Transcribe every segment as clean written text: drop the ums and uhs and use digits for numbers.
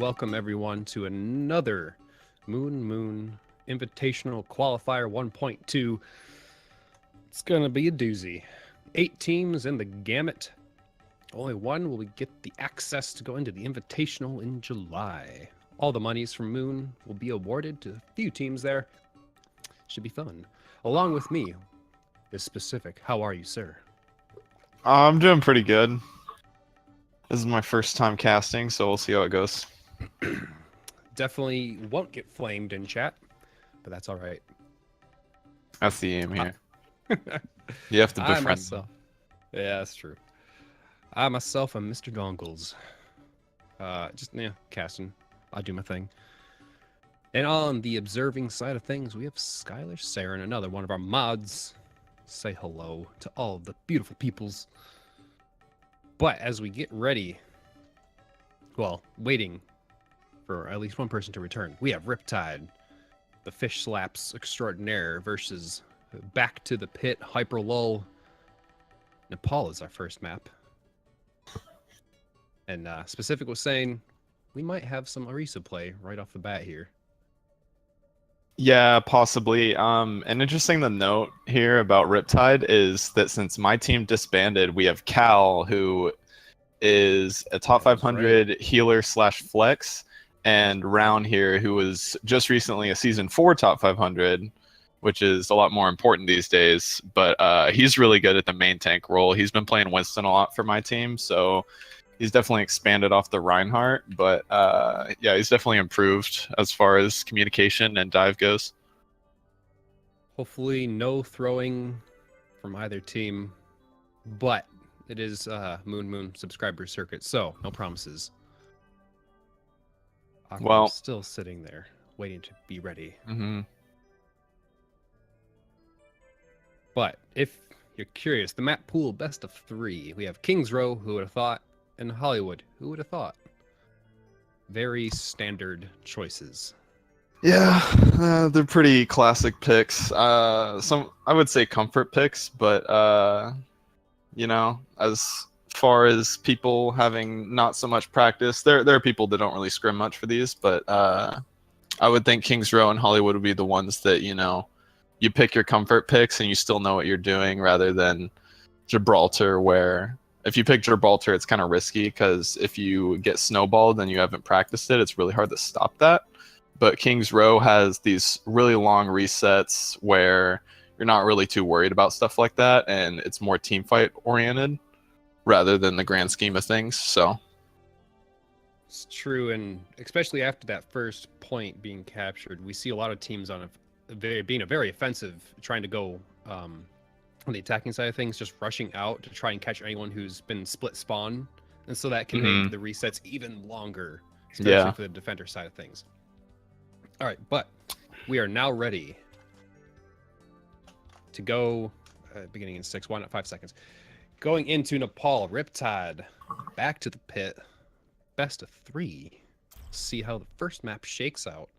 welcome everyone to another MOONMOON Invitational Qualifier 1.2. It's gonna be a doozy. 8 teams in the gamut. Only one will get the access to go into the Invitational in July. All the monies from Moon will be awarded to a few teams there. Should be fun. Along with me is Specific. How are you, sir? I'm doing pretty good. This is my first time casting, so we'll see how it goes. Definitely won't get flamed in chat, but that's all right. That's the aim here. You have to befriend them. Yeah, that's true. I myself am Mr. Dongles. Casting. I do my thing. And on the observing side of things, we have Skylar Saren, another one of our mods. Say hello to all of the beautiful peoples. But as we get ready, well, waiting for at least one person to return, we have RIPTIDE, the fish slaps extraordinaire, versus Back to the Pit, Hyper Lull. Nepal is our first map. And Specific was saying we might have some Orisa play right off the bat here. Yeah, possibly. An interesting to note here about RIPTIDE is that since my team disbanded, we have Cal, who is a top 500 healer / flex, and Round here, who was just recently a season 4 top 500, which is a lot more important these days. But he's really good at the main tank role. He's been playing Winston a lot for my team, so he's definitely expanded off the Reinhardt. But yeah, he's definitely improved as far as communication and dive goes. Hopefully no throwing from either team, but it is MOONMOON subscriber circuit, so no promises. Well, still sitting there waiting to be ready. But if you're curious, the map pool best of 3. We have Kings Row, who would have thought, and Hollywood, who would have thought? Very standard choices. Yeah, they're pretty classic picks. Some, I would say, comfort picks, but you know, as far as people having not so much practice, there are people that don't really scrim much for these, but I would think Kings Row and Hollywood would be the ones that, you know, you pick your comfort picks and you still know what you're doing, rather than Gibraltar, where if you pick Gibraltar, it's kind of risky because if you get snowballed and you haven't practiced it, it's really hard to stop that. But Kings Row has these really long resets where you're not really too worried about stuff like that, and it's more team fight oriented rather than the grand scheme of things. So it's true, and especially after that first point being captured, we see a lot of teams on being very offensive, trying to go on the attacking side of things, just rushing out to try and catch anyone who's been split spawn, and so that can make the resets even longer, especially for the defender side of things. All right, but we are now ready to go, beginning in 6, why not 5 seconds? Going into Nepal, RIPTIDE, Back to the Pit, best of 3. See how the first map shakes out.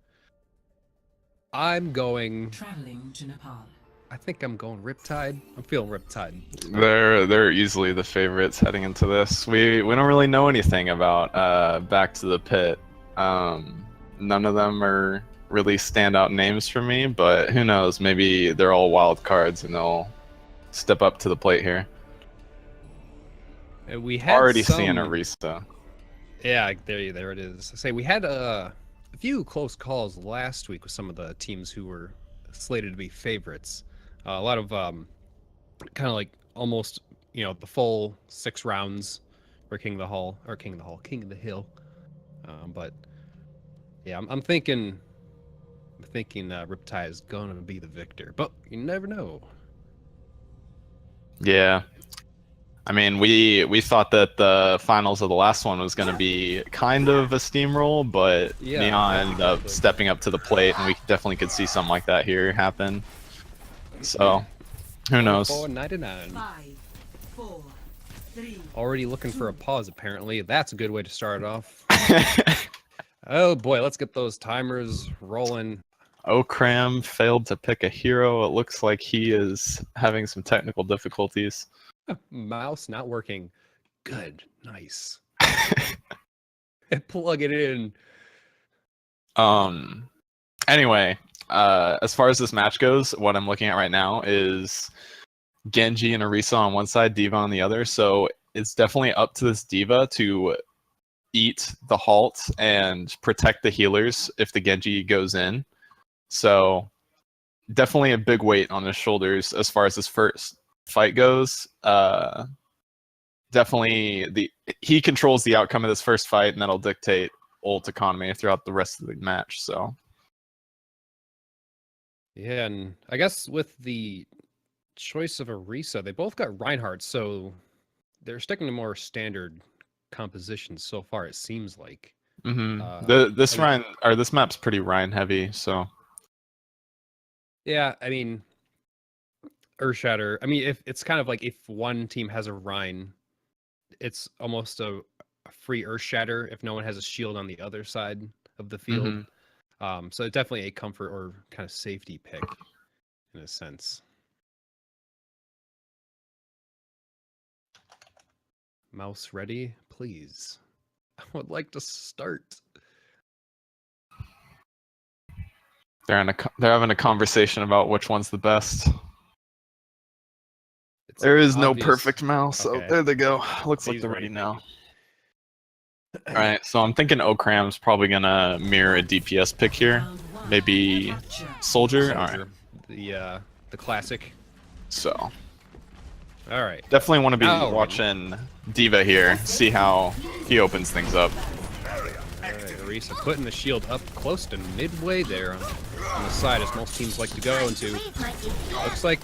I'm going... Traveling to Nepal. I think I'm going RIPTIDE. I'm feeling RIPTIDE. They're easily the favorites heading into this. We don't really know anything about Back to the Pit. None of them are really standout names for me, but who knows? Maybe they're all wild cards and they'll step up to the plate here. We had already seeing Orisa. Yeah, there it is. Say we had a few close calls last week with some of the teams who were slated to be favorites. A lot of kind of like almost, you know, the full 6 rounds for King of the Hill. But yeah, I'm thinking RIPTIDE is gonna be the victor, but you never know. Yeah, I mean, we thought that the finals of the last one was going to be kind of a steamroll, but yeah, Neon ended up stepping up to the plate, and we definitely could see something like that here happen. So, who knows? 499. 5, 4, 3. Already looking for a pause, apparently. That's a good way to start it off. Oh boy, let's get those timers rolling. Okram failed to pick a hero. It looks like he is having some technical difficulties. Mouse not working. Good. Nice. Plug it in. Anyway, as far as this match goes, what I'm looking at right now is Genji and Orisa on one side, Diva on the other. So it's definitely up to this Diva to eat the halt and protect the healers if the Genji goes in. So definitely a big weight on his shoulders as far as this first fight goes. Definitely he controls the outcome of this first fight, and that'll dictate ult economy throughout the rest of the match. So Yeah, and I guess with the choice of Orisa, they both got Reinhardt, so they're sticking to more standard compositions so far. It seems like. this map's pretty Ryan heavy. So yeah, I mean, Earthshatter. I mean, if it's kind of like if one team has a Rhine, it's almost a free Earthshatter if no one has a shield on the other side of the field. So definitely a comfort or kind of safety pick in a sense. Mouse ready, please. I would like to start. they're having a conversation about which one's the best. It's There is no obvious. perfect mouse. Okay. Oh, there they go. Looks like He's they're ready, ready now. All right, so I'm thinking Okram's probably gonna mirror a DPS pick here, maybe Soldier. All right, The classic. so All right. definitely want to be Now- watching Diva here, see how he opens things up. All right, Orisa putting the shield up close to midway there on the side, as most teams like to go into. Looks like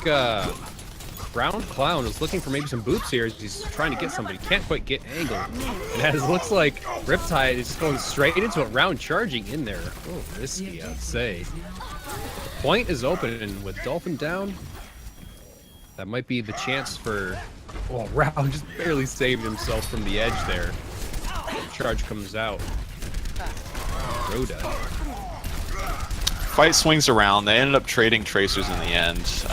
Crowned Clown is looking for maybe some boots here. He's trying to get somebody, can't quite get angle. And as it looks like Riptide is going straight into it, round charging in there. Oh, risky, I'd say. The point is open, and with Dolphin down, that might be the chance for... Oh, Round just barely saved himself from the edge there. Charge comes out. Rhoda. Fight swings around. They ended up trading tracers in the end.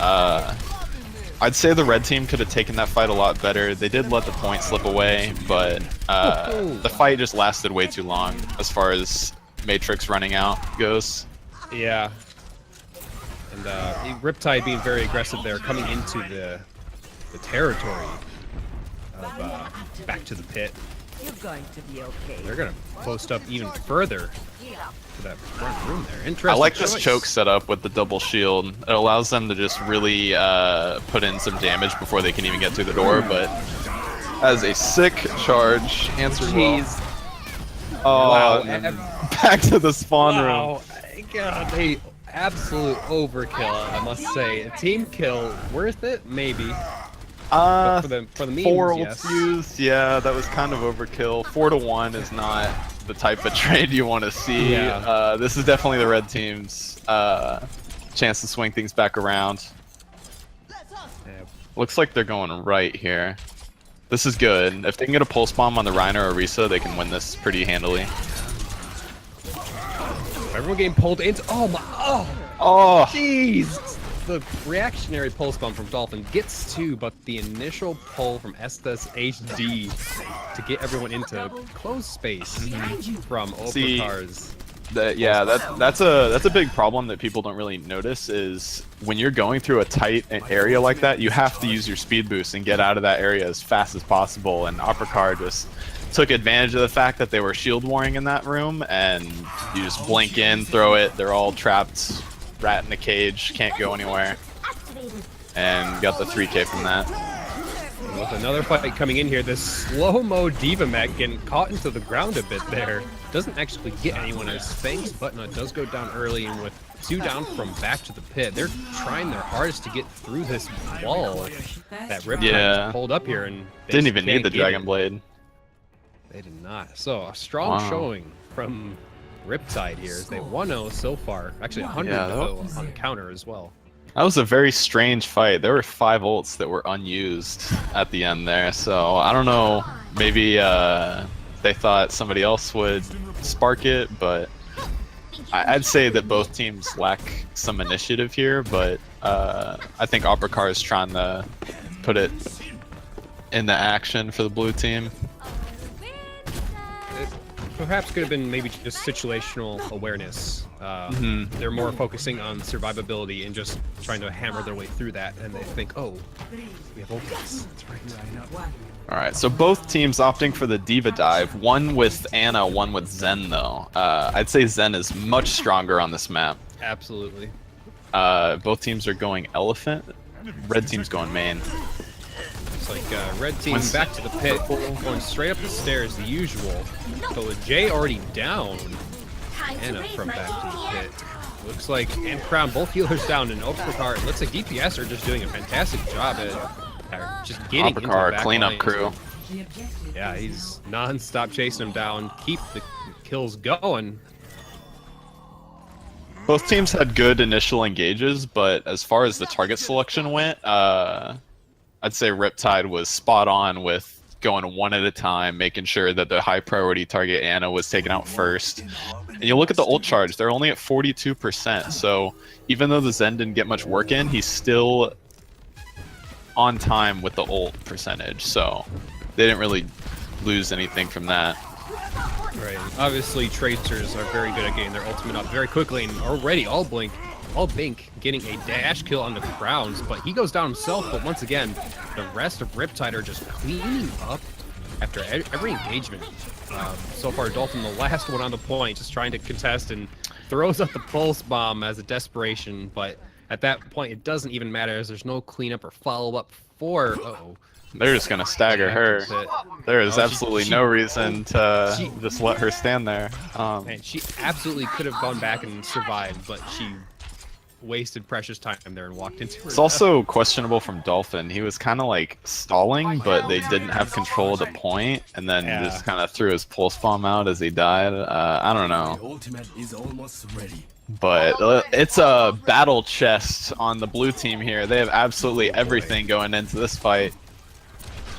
I'd say the red team could have taken that fight a lot better. They did let the point slip away, but the fight just lasted way too long as far as Matrix running out goes. Yeah. And Riptide being very aggressive there, coming into the territory of back to the pit. You're going to be okay. They're gonna post up even further to that front room there. Interesting. I like this choice. choke setup with the double shield. It allows them to just really put in some damage before they can even get through the door, but as a sick charge, answers well. Oh, Wow. and then back to the spawn room. Wow. God, they absolute overkill, I must say. A team kill, worth it? Maybe. But for the memes, 4 yes. ults used, yeah, that was kind of overkill. 4-1 is not the type of trade you want to see. Yeah. This is definitely the red team's chance to swing things back around. Yeah. Looks like they're going right here. This is good. If they can get a pulse bomb on the Reiner or Orisa, they can win this pretty handily. Everyone getting pulled into. Oh my! Oh, Jeez! The reactionary pulse bomb from Dolphin gets 2, but the initial pull from Estes HD to get everyone into closed space from See, Opacar's. that's a big problem that people don't really notice is when you're going through a tight area like that, you have to use your speed boost and get out of that area as fast as possible. And Opacar just took advantage of the fact that they were shield warring in that room, and you just blink in, throw it, they're all trapped, rat in a cage, can't go anywhere, and got the 3k from that. With another fight coming in here, this slow-mo Diva mech getting caught into the ground a bit there. Doesn't actually get anyone as Spanx button does go down early, and with 2 down from back to the pit, they're trying their hardest to get through this wall that Riptide just pulled up here, and they Didn't just even need can't the get Dragon it. Blade. They did not. So a strong showing from Riptide here as they 1-0 so far. Actually 100-0 on the counter as well. That was a very strange fight. There were 5 ults that were unused at the end there, so I don't know. Maybe they thought somebody else would spark it, but I'd say that both teams lack some initiative here. But I think Opacar is trying to put it into action for the blue team. perhaps could have been maybe just situational awareness. They're more focusing on survivability and just trying to hammer their way through that, and they think, oh, we have ultimates. That's right. All right, so both teams opting for the Diva dive. One with Ana, one with Zen, though. I'd say Zen is much stronger on this map. Absolutely. Both teams are going Elephant. Red team's going Main. It's like red team back to the pit, going straight up the stairs, the usual. But with Jay already down, Ana from back to the pit. Looks like, and Crown, both healers down, and Opakar, it looks like DPS are just doing a fantastic job at just getting into the Opakar, back cleanup lane. crew. Yeah, he's non-stop chasing him down, keep the kills going. Both teams had good initial engages, but as far as the target selection went, I'd say Riptide was spot on with going one at a time, making sure that the high priority target Ana was taken out first. And you look at the ult charge, they're only at 42%, so even though the Zen didn't get much work in, he's still on time with the ult percentage, so they didn't really lose anything from that. Right. Obviously, Tracers are very good at getting their ultimate up very quickly, and already all Bink getting a dash kill on the Crowns, but he goes down himself. But once again, the rest of Riptide are just cleaning up after every engagement. So far, Dolphin, the last one on the point, just trying to contest and throws up the pulse bomb as a desperation. But at that point, it doesn't even matter as there's no cleanup or follow-up for... Uh-oh. They're just gonna stagger her. There is absolutely no reason to just let her stand there. Man, she absolutely could have gone back and survived, but she wasted precious time there and walked into her. It's also questionable from Dolphin. He was kind of like stalling, but they didn't have control of the point, and then just kind of threw his pulse bomb out as he died. I don't know. Ultimate is almost ready. But it's a battle chest on the blue team here. They have absolutely everything going into this fight.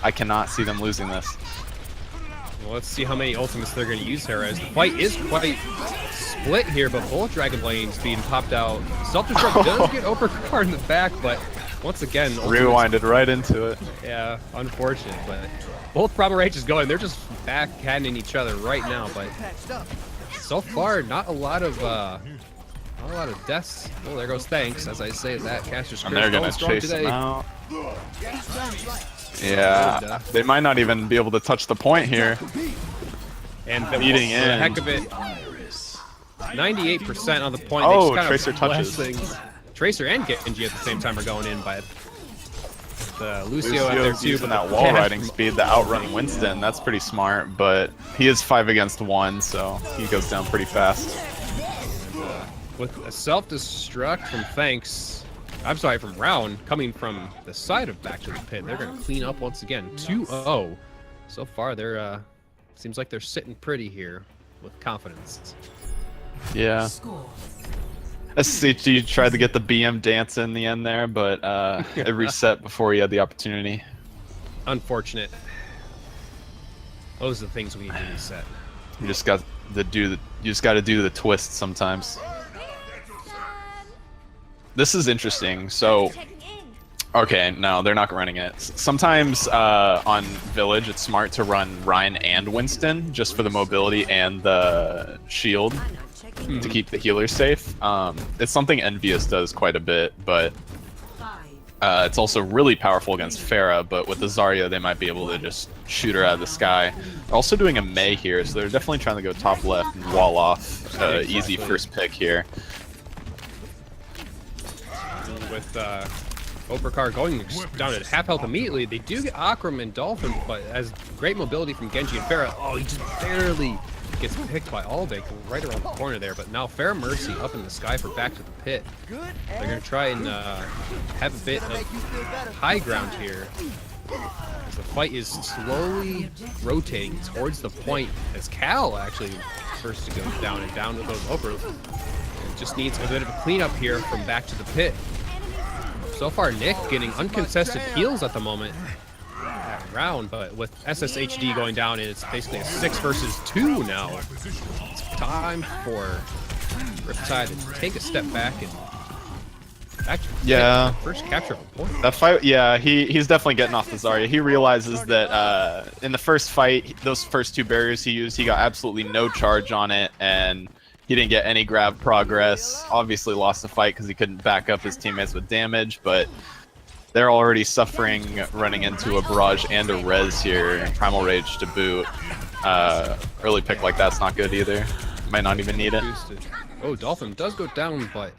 I cannot see them losing this. Well, let's see how many ultimates they're going to use here, as the fight is quite split here, but both Dragon Blades being popped out. Self-destruct does get Opakar in the back, but once again... Rewinded right into it. Yeah, unfortunate, but both Proper Rages going. They're just backhanding each other right now, but so far, not a lot of deaths. Oh, there goes Thanks, as I say that. Caster's And they're going to chase today. them out. Yeah, they might not even be able to touch the point here. And Eating for the in. heck of it, 98% on the point. Oh, they just Tracer kind of touches. things. Tracer and Genji at the same time are going in, but Lucio out there too. Using But that wall riding speed to outrun Winston. That's pretty smart, but he is 5 against 1, so he goes down pretty fast. with a self-destruct from from Round, coming from the side of back to the pit, they're going to clean up once again. 2-0. So far, they're seems like they're sitting pretty here with confidence. Yeah. SCHG tried to get the BM dance in the end there, but it reset before he had the opportunity. Unfortunate. Those are the things we need to reset. You just got to do the twist sometimes. This is interesting. So, okay, no, they're not running it. Sometimes on Village, it's smart to run Ryan and Winston just for the mobility and the shield to keep the healers safe. It's something Envious does quite a bit, but it's also really powerful against Pharah. But with the Zarya, they might be able to just shoot her out of the sky. They're also doing a Mei here, so they're definitely trying to go top left and wall off. Easy first pick here. With Opakar going down at half health immediately, they do get Akram and Dolphin, but as great mobility from Genji and Pharah, oh, he just barely gets picked by Albeck right around the corner there. But now Pharah Mercy up in the sky for back to the pit. They're going to try and have a bit of high ground here. As the fight is slowly rotating towards the point, as Cal actually first to go down and down with those Opers. And just needs a bit of a cleanup here from back to the pit. So far, Nick getting uncontested heals at the moment at Round, but with SSHD going down, it's basically a 6 versus 2 now. It's time for Riptide to take a step back and Actually, Yeah. First capture of a point. That fight, yeah, he's definitely getting off the Zarya. He realizes that in the first fight, those first 2 barriers he used, he got absolutely no charge on it, and he didn't get any grab progress. Obviously lost the fight because he couldn't back up his teammates with damage, but they're already suffering running into a barrage and a res here, and Primal Rage to boot. Early pick like that's not good either. Might not even need it. Oh, Dolphin does go down, but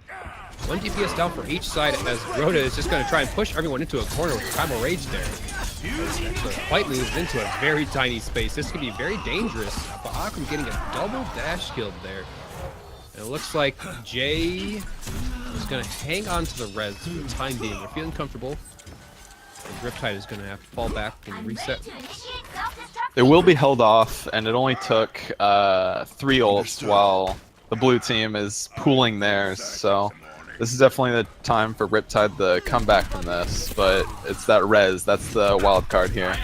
1 DPS down for each side as Rhoda is just going to try and push everyone into a corner with Primal Rage there. The fight moves into a very tiny space. This could be very dangerous, but Akram getting a double dash kill there. And it looks like Jay is going to hang on to the res for the time being. We're feeling comfortable. And RIPTIDE is going to have to fall back and reset. They will be held off, and it only took 3 ults while the blue team is pooling theirs, so this is definitely the time for RIPTIDE to come back from this, but it's that res, that's the wild card here.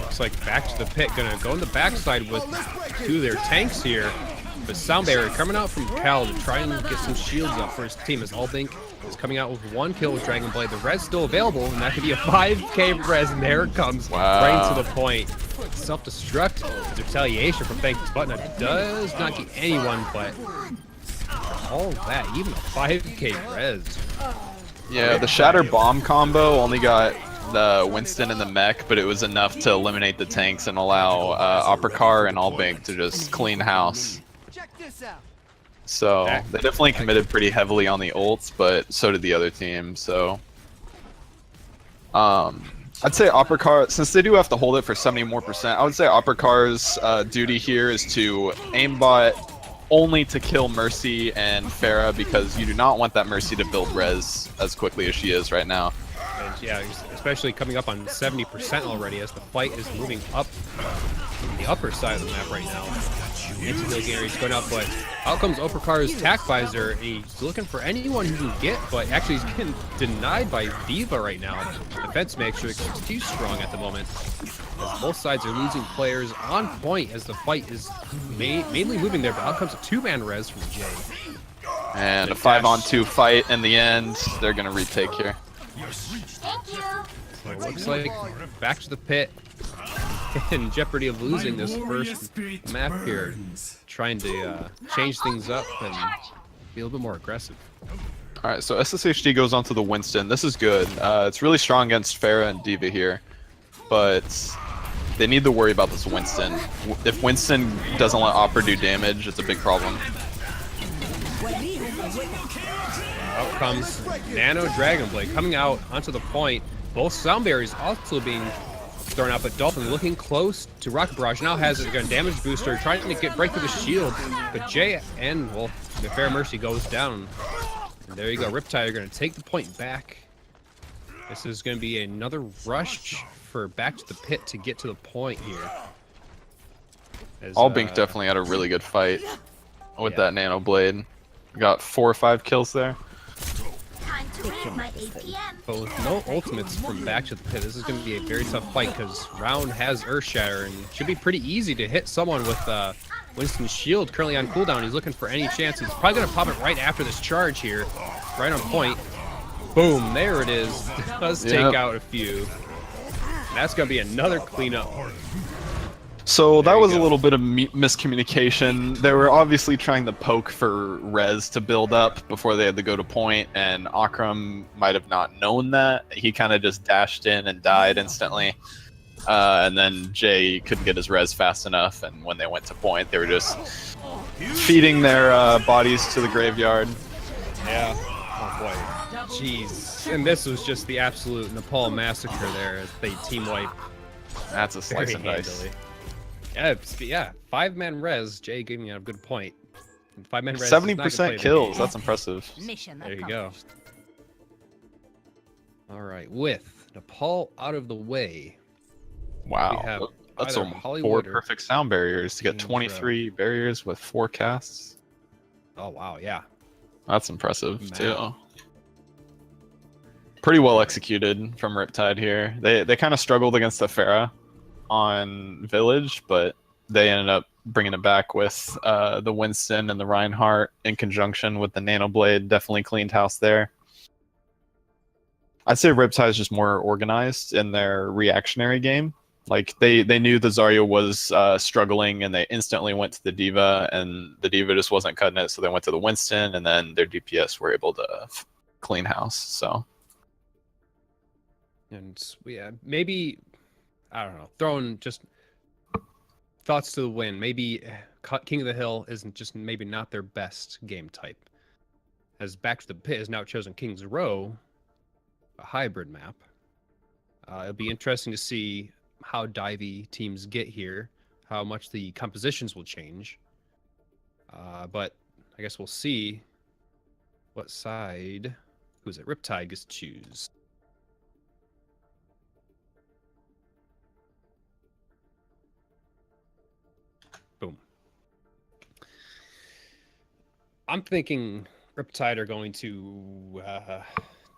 Looks like back to the pit, gonna go in the backside with 2 of their tanks here. But Sound Barrier coming out from Cal to try and get some shields up for his team as Albink is coming out with 1 kill with Dragon Blade. The res still available, and that could be a 5k res, and there it comes, right to the point. Self-destruct as retaliation from Thanks Button does not get anyone, but all that, even a 5k res. Yeah, the Shatter Bomb combo only got the Winston and the mech, but it was enough to eliminate the tanks and allow Uppercar and Albink to just clean house. So they definitely committed pretty heavily on the ults, but so did the other team. So I'd say Uppercar, since they do have to hold it for 70% more, I would say Uppercar's duty here is to aimbot only to kill Mercy and Pharah, because you do not want that Mercy to build res as quickly as she is right now. And yeah, especially coming up on 70% already as the fight is moving up the upper side of the map right now. Anti-heal area is going up, but out comes Operkar's Tac Visor, and he's looking for anyone he can get, but actually he's getting denied by Diva right now. Defense matrix is too strong at the moment, as both sides are losing players on point as the fight is mainly moving there, but out comes a 2-man res from Jay. And a 5-on-2 fight in the end. They're going to retake here. So it looks like back to the pit, in jeopardy of losing this first map here, trying to change things up and be a little bit more aggressive. Alright, so SSHD goes onto the Winston. This is good. It's really strong against Pharah and Diva here, but they need to worry about this Winston. If Winston doesn't let Opera do damage, it's a big problem. Out comes Nano Dragon Blade coming out onto the point. Both sound barriers also being thrown out, but Dolphin looking close to Rocket Barrage. Now has a damage booster, trying to break through the shield. But Jay and, well, the Fair Mercy goes down. And there you go, RIPTIDE are going to take the point back. This is going to be another rush for back to the pit to get to the point here. Albink definitely had a really good fight with that Nano Blade. Got 4 or 5 kills there. But with no ultimates from back to the pit, this is going to be a very tough fight because Round has Earth Shatter and should be pretty easy to hit someone with Winston's shield currently on cooldown. He's looking for any chance. He's probably going to pop it right after this charge here, right on point. Boom, there it is. Does take out a few. And that's going to be another cleanup. So that was a little bit of miscommunication. They were obviously trying to poke for res to build up before they had to go to point, and Akram might have not known that. He kind of just dashed in and died instantly. And then Jay couldn't get his res fast enough, and when they went to point, they were just feeding their bodies to the graveyard. Yeah. Oh boy. Jeez. And this was just the absolute Nepal massacre there as they team wipe. That's a slice and dice. Yeah, 5-man res. Jay gave me a good point. 5-man res. 70% kills. That's impressive. There you go. All right, with Nepal out of the way. Wow, that's a 4 perfect sound barriers to get 23 barriers with 4 casts. Oh wow, yeah. That's impressive too. Pretty well executed from RIPTIDE here. They kind of struggled against the Pharah on Village, but they ended up bringing it back with the Winston and the Reinhardt in conjunction with the Nano Blade. Definitely cleaned house there. I'd say Riptide is just more organized in their reactionary game. Like they knew the Zarya was struggling, and they instantly went to the D.Va, and the D.Va just wasn't cutting it, so they went to the Winston, and then their DPS were able to clean house. So, and yeah, maybe I don't know. Throwing just thoughts to the wind. Maybe King of the Hill isn't just maybe not their best game type. As Back to the Pit has now chosen King's Row, a hybrid map. It'll be interesting to see how divey teams get here, how much the compositions will change. But I guess we'll see what side, who's it, Riptide gets to choose. Boom. I'm thinking Riptide are going to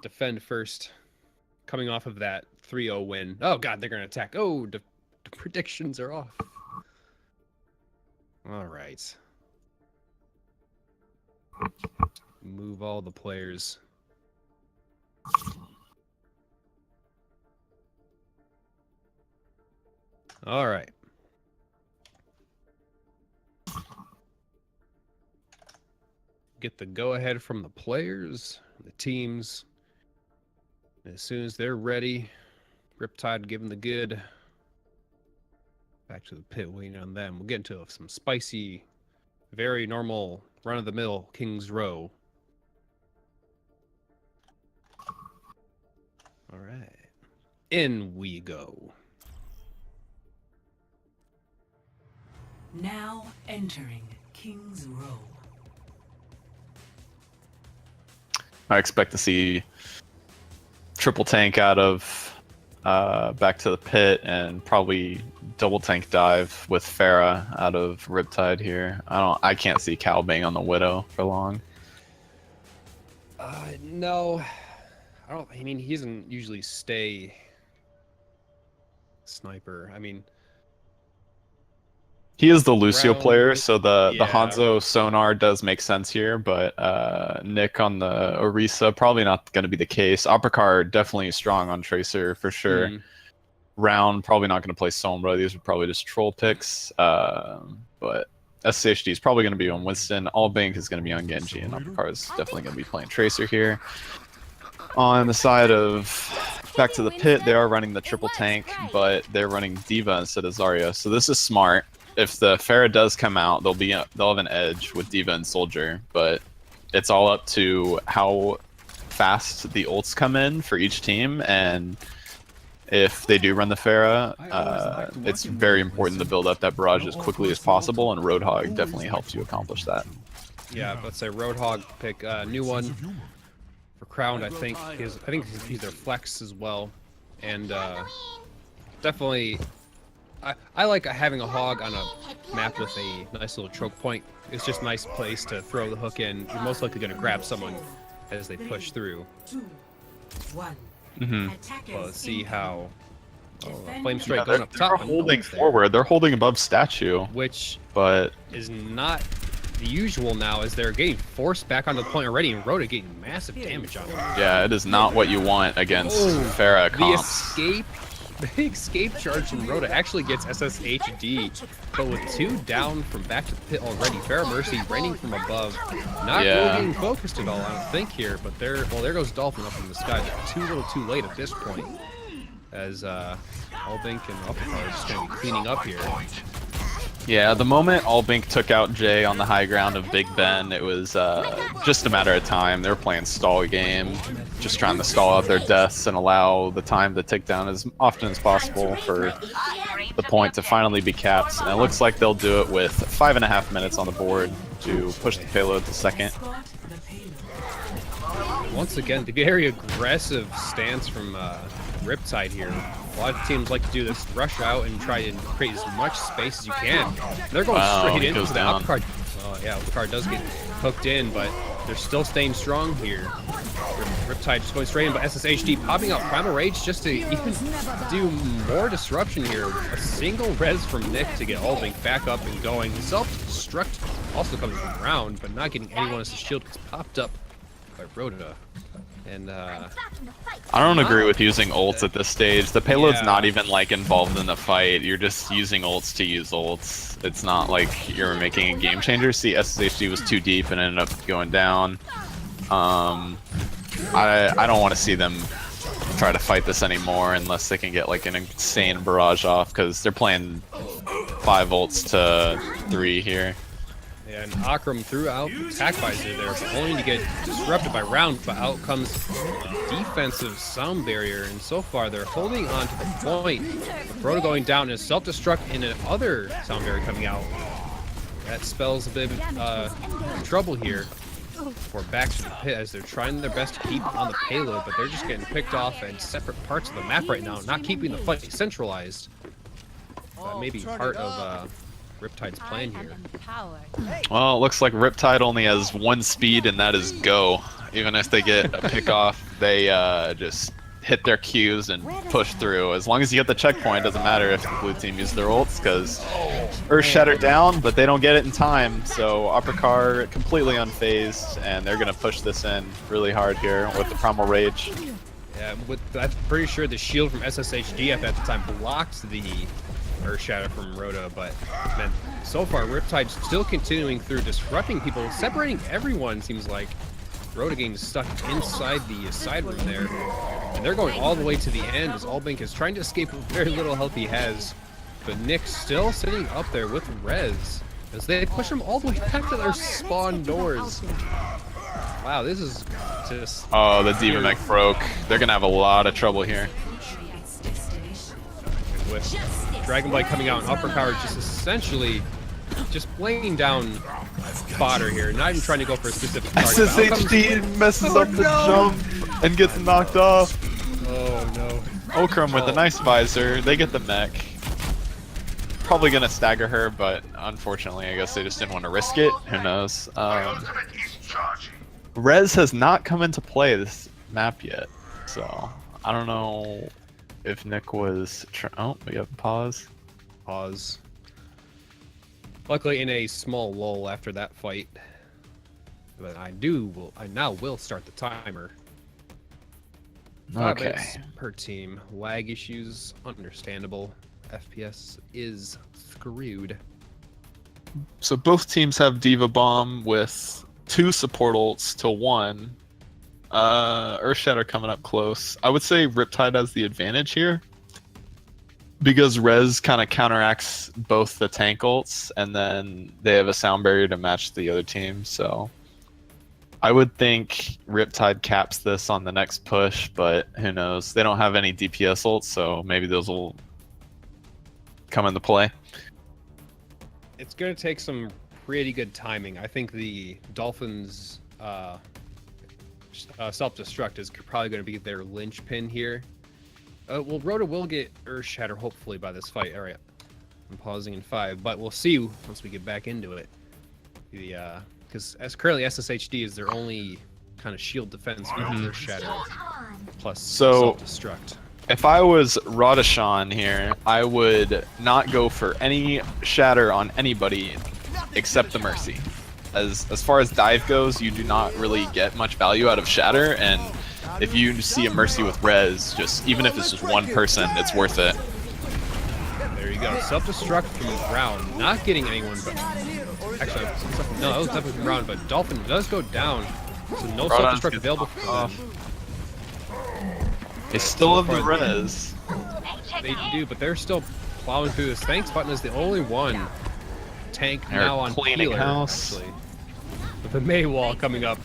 defend first, coming off of that 3-0 win. Oh god, they're going to attack. Oh, the predictions are off. All right. Move all the players. All right. Get the go-ahead from the players, the teams. As soon as they're ready, Riptide give them the good. Back to the pit, waiting on them. We'll get into some spicy, very normal, run-of-the-mill King's Row. All right. In we go. Now entering King's Row. I expect to see triple tank out of Back to the Pit, and probably double tank dive with Pharah out of Riptide here. I can't see Cal being on the Widow for long. No. I mean, he doesn't usually stay sniper. I mean, he is the Lucio Round- player, so the yeah. Hanzo sonar does make sense here, but Nick on the Orisa, probably not going to be the case. Apricar definitely strong on Tracer for sure. Round, probably not going to play Sombra. These are probably just troll picks. But SCHD is probably going to be on Winston. Allbank is going to be on Genji, and Apricar is definitely going to be playing Tracer here. On the side of Back to the Pit, they are running the triple tank, but they're running D.Va instead of Zarya. So this is smart. If the Pharah does come out, they'll have an edge with D.Va and Soldier, but it's all up to how fast the ults come in for each team, and if they do run the Pharah, it's very important to build up that barrage as quickly as possible, and Roadhog definitely helps you accomplish that. Yeah, let's say Roadhog pick a new one for Crown. I think he's their flex as well, and definitely. I like having a hog on a map with a nice little choke point. It's just a nice place to throw the hook in. You're most likely going to grab someone as they push through. 2, 1. Well, let's see how... Flame Strike going up top. They're holding forward. They're holding above statue. Which but is not the usual now, as they're getting forced back onto the point already, and Rhoda getting massive damage on them. Yeah, it is not what you want against Pharah comps. The escape charge from Rhoda actually gets SSHD, but with 2 down from Back to the Pit already, Pharah Mercy raining from above, not really getting focused at all, I don't think here, but there goes Dolphin up in the sky, but a little too late at this point, as Allbank and Apricar are just going to be cleaning up here. Yeah, the moment Allbank took out Jay on the high ground of Big Ben, it was just a matter of time. They were playing stall game, just trying to stall out their deaths and allow the time to tick down as often as possible for the point to finally be capped. And it looks like they'll do it with 5.5 minutes on the board to push the payload to second. Once again, the very aggressive stance from Riptide here. A lot of teams like to do this, rush out and try and create as much space as you can. They're going straight into the Apricar. Oh yeah, Apricar does get hooked in, but they're still staying strong here. Riptide just going straight in, but SSHD popping out Primal Rage just to even do more disruption here. A single res from Nick to get Albink back up and going. Self-destruct also coming from round, but not getting anyone as the shield gets popped up by Rhoda. And I don't agree with using ults at this stage. The payload's not even like involved in the fight. You're just using ults to use ults. It's not like you're making a game changer. See, SSHD was too deep and ended up going down. I don't want to see them try to fight this anymore unless they can get like an insane barrage off, because they're playing 5 ults to 3 here. And Akram threw out the attack visor there, but only to get disrupted by round, but out comes a defensive sound barrier, and so far they're holding on to the point. Rhoda going down and self-destruct in another sound barrier coming out. That spells a bit of trouble here for back to the pit as they're trying their best to keep on the payload, but they're just getting picked off in separate parts of the map right now, not keeping the fight centralized. Maybe part of Riptide's plan here. Well, it looks like Riptide only has 1 speed, and that is go. Even if they get a pick off, they just hit their Qs and push through. As long as you get the checkpoint, it doesn't matter if the blue team uses their ults, because Earth Shatter down, but they don't get it in time. So Upper Car completely unfazed, and they're going to push this in really hard here with the Primal Rage. Yeah, I'm pretty sure the shield from SSHD at that time blocked the Earth Shatter from Rhoda, but man, so far Riptide's still continuing through, disrupting people, separating everyone. Seems like Rhoda getting stuck inside the side room there, and they're going all the way to the end as Albink is trying to escape with very little health he has, but Nick's still sitting up there with res as they push him all the way back to their spawn doors. Wow, this is just... Oh, the D.Va mech broke. They're gonna have a lot of trouble here. With Dragon Blight coming out and Upper Power just essentially just laying down fodder here, not even trying to go for a specific target. SSHD messes up the jump and gets knocked off. Oh no. Okram with a nice visor. They get the mech. Probably gonna stagger her, but unfortunately I guess they just didn't want to risk it. Who knows? Res has not come into play this map yet, so I don't know if Nick was... Oh, we have a pause. Pause. Luckily in a small lull after that fight. But I now will start the timer. 5 Okay. minutes per team. Lag issues, understandable. FPS is screwed. So both teams have D.Va Bomb with 2 support ults to 1. Earthshatter coming up close. I would say Riptide has the advantage here, because Res kind of counteracts both the tank ults, and then they have a sound barrier to match the other team. So I would think Riptide caps this on the next push, but who knows? They don't have any DPS ults, so maybe those will come into play. It's going to take some pretty good timing. I think the Dolphins self-destruct is probably going to be their linchpin here. Well, Rhoda will get Earth Shatter hopefully by this fight. All right, I'm pausing in 5, but we'll see once we get back into it. Because as currently SSHD is their only kind of shield defense with Earth Shatter plus self-destruct. If I was Radashan here, I would not go for any shatter on anybody except the Mercy. As far as dive goes, you do not really get much value out of shatter, and if you see a Mercy with res, just even if it's just one person, it's worth it. There you go. Self-destruct from round, not getting anyone, but actually, no, that was definitely from round, but Dolphin does go down, so no self-destruct available for them. They still have the res. They do, but they're still plowing through this. Thanks button is the only one tank now on cleaning healer, house. actually. With the May wall coming up.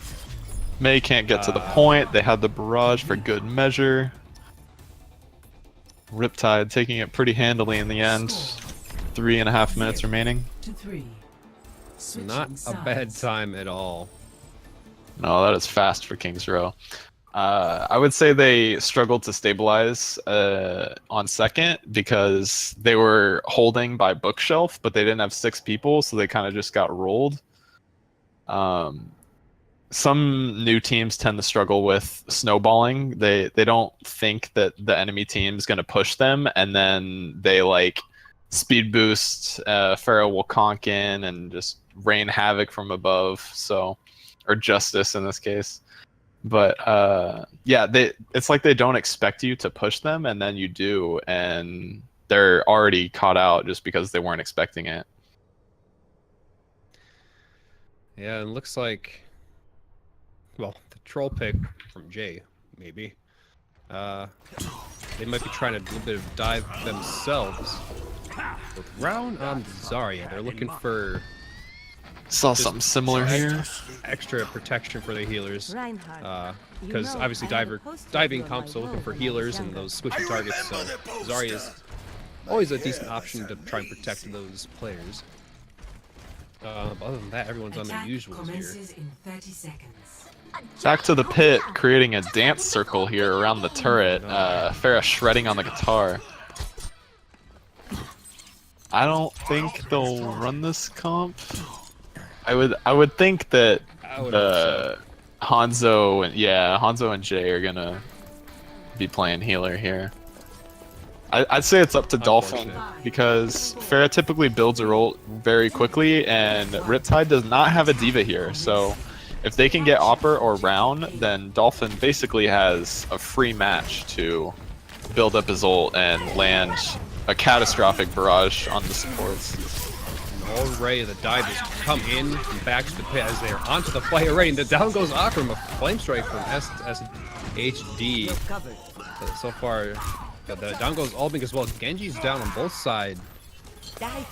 May can't get to the point. They had the barrage for good measure. Riptide taking it pretty handily in the end. 3.5 minutes remaining. Not a bad time at all. No, that is fast for King's Row. I would say they struggled to stabilize on second because they were holding by bookshelf, but they didn't have 6 people, so they kind of just got rolled. some new teams tend to struggle with snowballing. They don't think that the enemy team's gonna push them, and then they like speed boost. Pharaoh will conk in and just rain havoc from above. So, or justice in this case. But yeah, it's like they don't expect you to push them, and then you do, and they're already caught out just because they weren't expecting it. Yeah, it looks like, well, the troll pick from Jay, maybe. They might be trying to do a little bit of dive themselves. With round on Zarya, they're looking for Saw something similar here. extra protection for the healers. Reinhardt, Because obviously diving comps are looking for healers and those squishy targets, so Zarya is always a decent option to try and protect those players. But other than that, everyone's on their Attack usuals here. commences in 30 seconds. Back to the pit, creating a dance circle here around the turret. Farah shredding on the guitar. I don't think they'll run this comp. I would think that Hanzo and Jay are gonna be playing healer here. I'd say it's up to Dolphin because Farah typically builds her ult very quickly, and Riptide does not have a diva here. So if they can get Opper or Round, then Dolphin basically has a free match to build up his ult and land a catastrophic barrage on the supports. Already the divers come in and back to the pit as they're onto the fight already. And the down goes Akram, a flame strike from SHD. So far, the down goes Albing as well. Genji's down on both sides.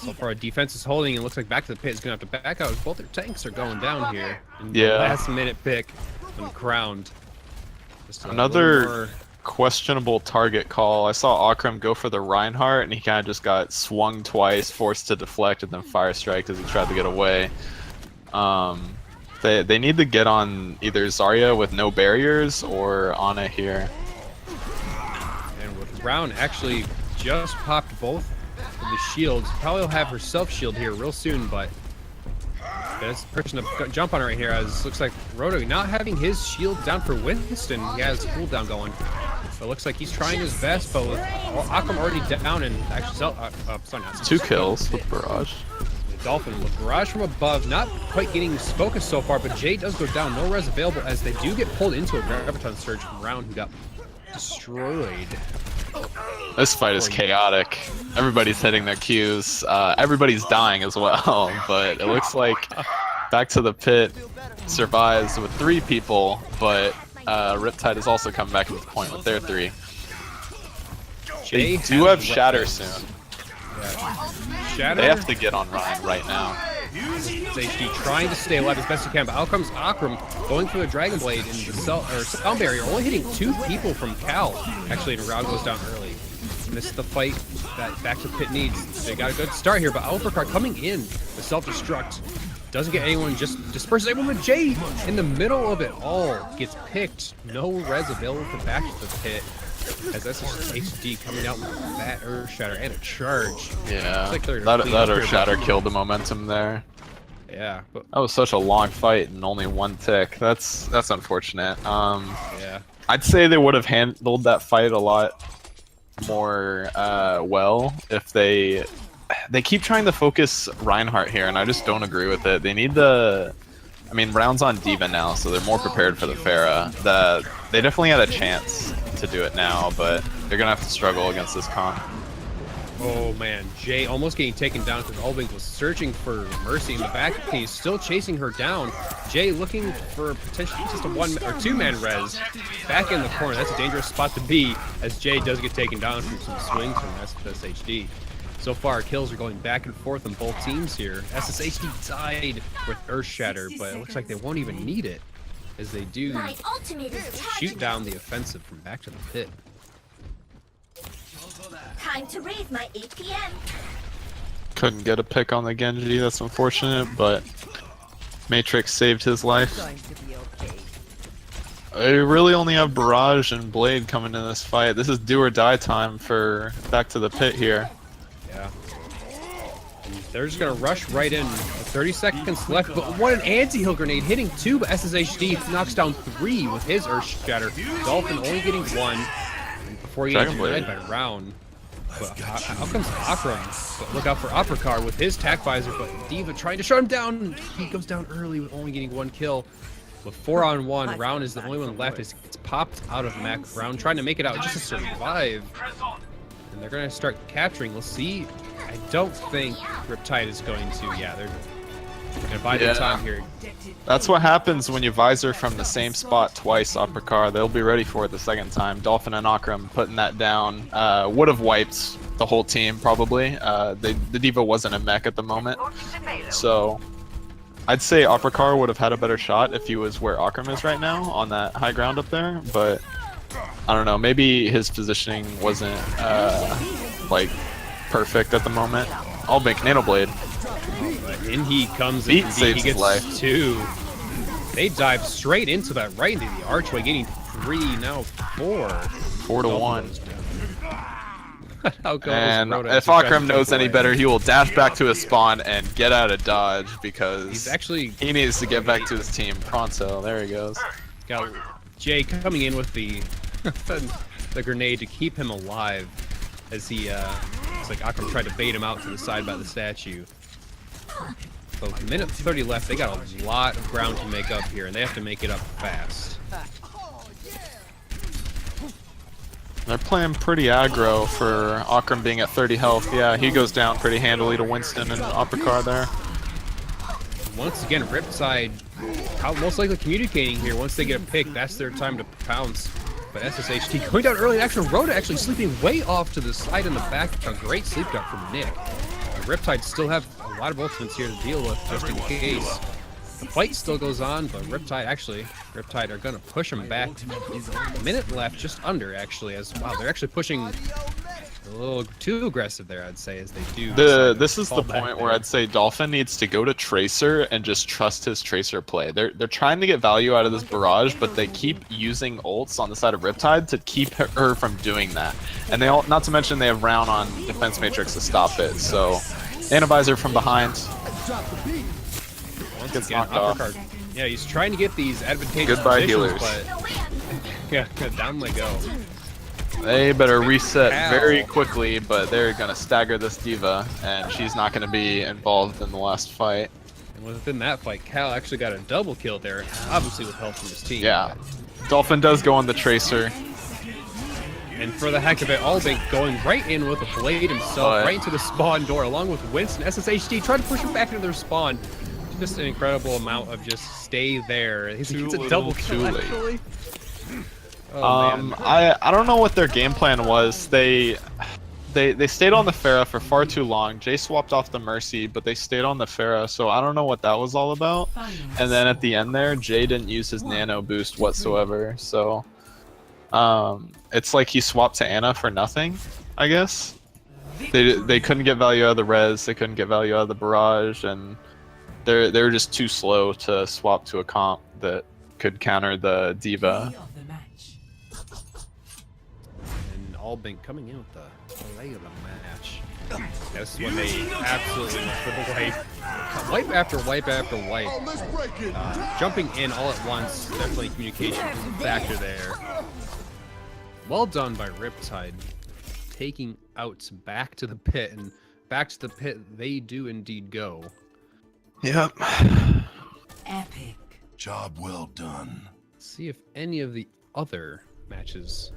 So far, defense is holding, and looks like back to the pit is going to have to back out as both their tanks are going down here. In the last minute pick on ground. Another questionable target call. I saw Akram go for the Reinhardt, and he kind of just got swung twice, forced to deflect, and then fire strike as he tried to get away. They need to get on either Zarya with no barriers or Ana here. And with Round actually just popped both of the shields. Probably will have her self-shield here real soon, but there's a person to jump on right here, as looks like Roto not having his shield down for Winston. He has cooldown going. So it looks like he's trying his best, but with Akram already down and actually two kills with Barrage. Dolphin with Barrage from above, not quite getting focused so far, but Jay does go down. No res available as they do get pulled into a Graviton Surge from Round, who got destroyed. This fight is chaotic. Everybody's hitting their Qs. Everybody's dying as well, but it looks like back to the pit survives with 3 people, but Riptide has also come back into the point with their 3. They do have Shatter soon. Shatter. They have to get on Ryan right now. HD trying to stay alive as best he can, but out comes Akram going for the Dragon Blade in the sound barrier, only hitting 2 people from Cal. Actually, and Round goes down early. Missed the fight that back to pit needs. They got a good start here, but Alpharcard coming in. The self-destruct doesn't get anyone, just disperses everyone with Jay in the middle of it all. Gets picked. No res available for back to the pit. As that's just HD coming out with that Earth Shatter and a charge. Yeah, like that Earth Shatter killed the momentum there. Yeah, but that was such a long fight and only 1 tick. That's unfortunate. Yeah, I'd say they would have handled that fight a lot more well if they keep trying to focus Reinhardt here, and I just don't agree with it. They need the. I mean, Round's on Diva now, so they're more prepared for the Pharah. They definitely had a chance to do it now, but they're gonna have to struggle against this comp. Oh man, Jay almost getting taken down because Albing was searching for Mercy in the back. He's still chasing her down. Jay looking for potentially just a 1 or 2-man res back in the corner. That's a dangerous spot to be, as Jay does get taken down from some swings from SSHD. So far, kills are going back and forth on both teams here. SSHD died with Earth Shatter, but it looks like they won't even need it, as they do shoot down the offensive from back to the pit. Time to raise my APM. Couldn't get a pick on the Genji, that's unfortunate, but Matrix saved his life. I really only have Barrage and Blade coming in this fight. This is do or die time for back to the pit here. Yeah. And They're just gonna rush right in. 30 seconds left, but what an anti-heal grenade hitting 2, but SSHD knocks down 3 with his Earth Shatter. Dolphin only getting 1 before he gets denied by round. But how comes Akram? But look out for Uppercar with his tack visor, but Diva trying to shut him down. He goes down early with only getting 1 kill. With 4-on-1, Round is the only one left. It's popped out of Mac. Round trying to make it out just to survive. And they're gonna start capturing. We'll see. I don't think Riptide is going to. Yeah, they're gonna buy their time here. That's what happens when you visor from the same spot twice, Uppercar. They'll be ready for it the second time. Dolphin and Akram putting that down. Would have wiped the whole team, probably. The Diva wasn't a mech at the moment. So I'd say Uppercar would have had a better shot if he was where Akram is right now, on that high ground up there. But I don't know, maybe his positioning wasn't like perfect at the moment. Allbank Nano Blade. But in he comes, Beat and saves he gets his life. 2. They dive straight into that, right into the archway, getting 3, now 4. 4-1. How goes And Rhoda if to try to Akram knows jump any away? better, he will dash back to his spawn and get out of dodge He's because actually he needs to get back to his team pronto. There he goes. got Jay coming in with the the grenade to keep him alive as he it's like Akram tried to bait him out to the side by the statue. So minute 30 left. They got a lot of ground to make up here, and they have to make it up fast. They're playing pretty aggro for Akram being at 30 health. Yeah, he goes down pretty handily to Winston and Uppercar there. Once again, Riptide most likely communicating here. Once they get a pick, that's their time to pounce. But SSHT going down early. Actually, Rhoda actually sleeping way off to the side in the back. A great sleep duck from Nick. Riptide still have a lot of ultimates here to deal with, just in case. The fight still goes on, but Riptide are gonna push him back. A minute left, just under actually. As wow, they're actually pushing a little too aggressive there, I'd say, as they do. This is the point where I'd say Dolphin needs to go to Tracer and just trust his Tracer play. They're trying to get value out of this barrage, but they keep using ults on the side of Riptide to keep her from doing that. And they all, not to mention they have Round on Defense Matrix to stop it. So Nanovisor from behind. Once Gets again, knocked off. Uppercut. Yeah, he's trying to get these advantageous Goodbye, positions, healers. but yeah, down they go. They better reset Ow. very quickly, but they're gonna stagger this Diva, and she's not gonna be involved in the last fight. And within that fight, Cal actually got a double kill there, obviously with help from his team. Yeah, Dolphin does go on the Tracer. And for the heck of it, Allbank going right in with a blade himself, right into the spawn door, along with Winston. SSHD trying to push him back into their spawn. Just an incredible amount of just stay there. It's a double kill, actually. Oh, man. I don't know what their game plan was. They stayed on the Pharah for far too long. Jay swapped off the Mercy, but they stayed on the Pharah, so I don't know what that was all about. And then at the end there, Jay didn't use his nano boost whatsoever, so it's like he swapped to Ana for nothing, I guess. They couldn't get value out of the res, they couldn't get value out of the barrage, and they were just too slow to swap to a comp that could counter the Diva. And Allbank coming in with the play of the match. That's when they absolutely went for the wipe. Wipe after wipe after wipe. Jumping in all at once, definitely communication is a factor there. Well done by Riptide. Taking outs back to the pit, and back to the pit they do indeed go. Yep. Epic. Job well done. Let's see if any of the other matches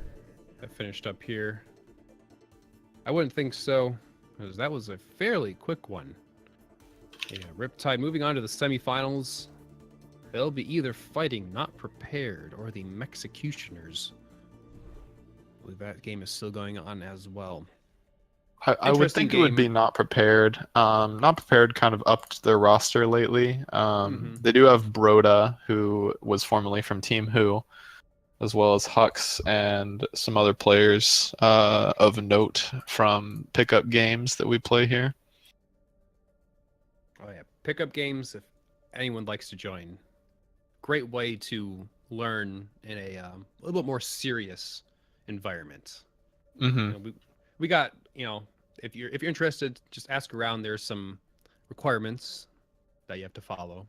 have finished up here. I wouldn't think so, because that was a fairly quick one. Yeah, Riptide moving on to the semifinals. They'll be either fighting Not Prepared or the Mexicutioners. I believe that game is still going on as well. I would Interesting think it would be game. Not Prepared. Not Prepared kind of upped their roster lately. They do have Broda, who was formerly from Team Who, as well as Hux and some other players of note from pickup games that we play here. Oh yeah, pickup games. If anyone likes to join, great way to learn in a little bit more serious environment. Mm-hmm. You know, we got, you know, if you're interested, just ask around. There's some requirements that you have to follow?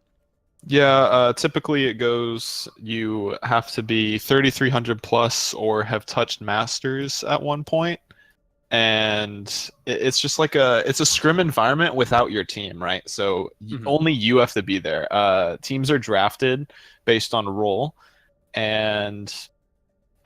Yeah, typically it goes you have to be 3300 plus or have touched masters at one point. And it's just like it's a scrim environment without your team, right? So only you have to be there. Teams are drafted based on role, and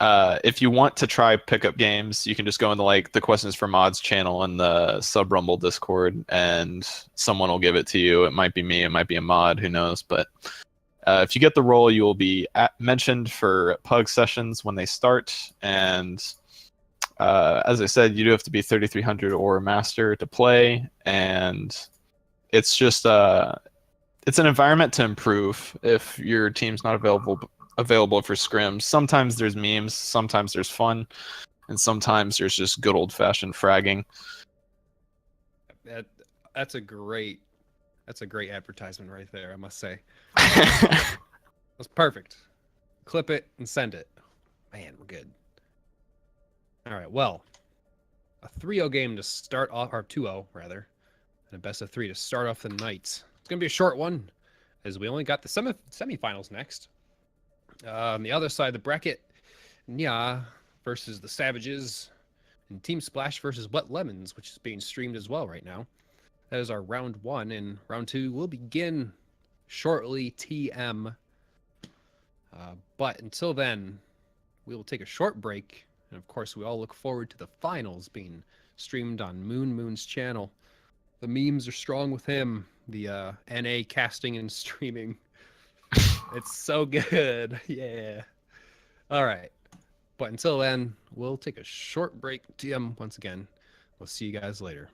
if you want to try pickup games, you can just go into like the Questions for Mods channel in the Sub Rumble Discord, and someone will give it to you. It might be me, it might be a mod, who knows? But if you get the role, you will be mentioned for pug sessions when they start. And as I said, you do have to be 3300 or master to play, and it's just it's an environment to improve if your team's not available for scrims. Sometimes there's memes, sometimes there's fun, and sometimes there's just good old-fashioned fragging. That's a great advertisement right there, I must say. That's perfect. Clip it and send it. Man, we're good. All right, well, a 3-0 game to start off, or 2-0 rather, and a best of 3 to start off the night. It's gonna be a short one, as we only got the semifinals next. On the other side of the bracket, Nya versus the Savages, and Team Splash versus Wet Lemons, which is being streamed as well right now. That is our round 1, and round 2 will begin shortly. TM. But until then, we will take a short break. And of course, we all look forward to the finals being streamed on Moon's channel. The memes are strong with him. The NA casting and streaming. It's so good. Yeah. All right. But until then, we'll take a short break. TM once again. We'll see you guys later.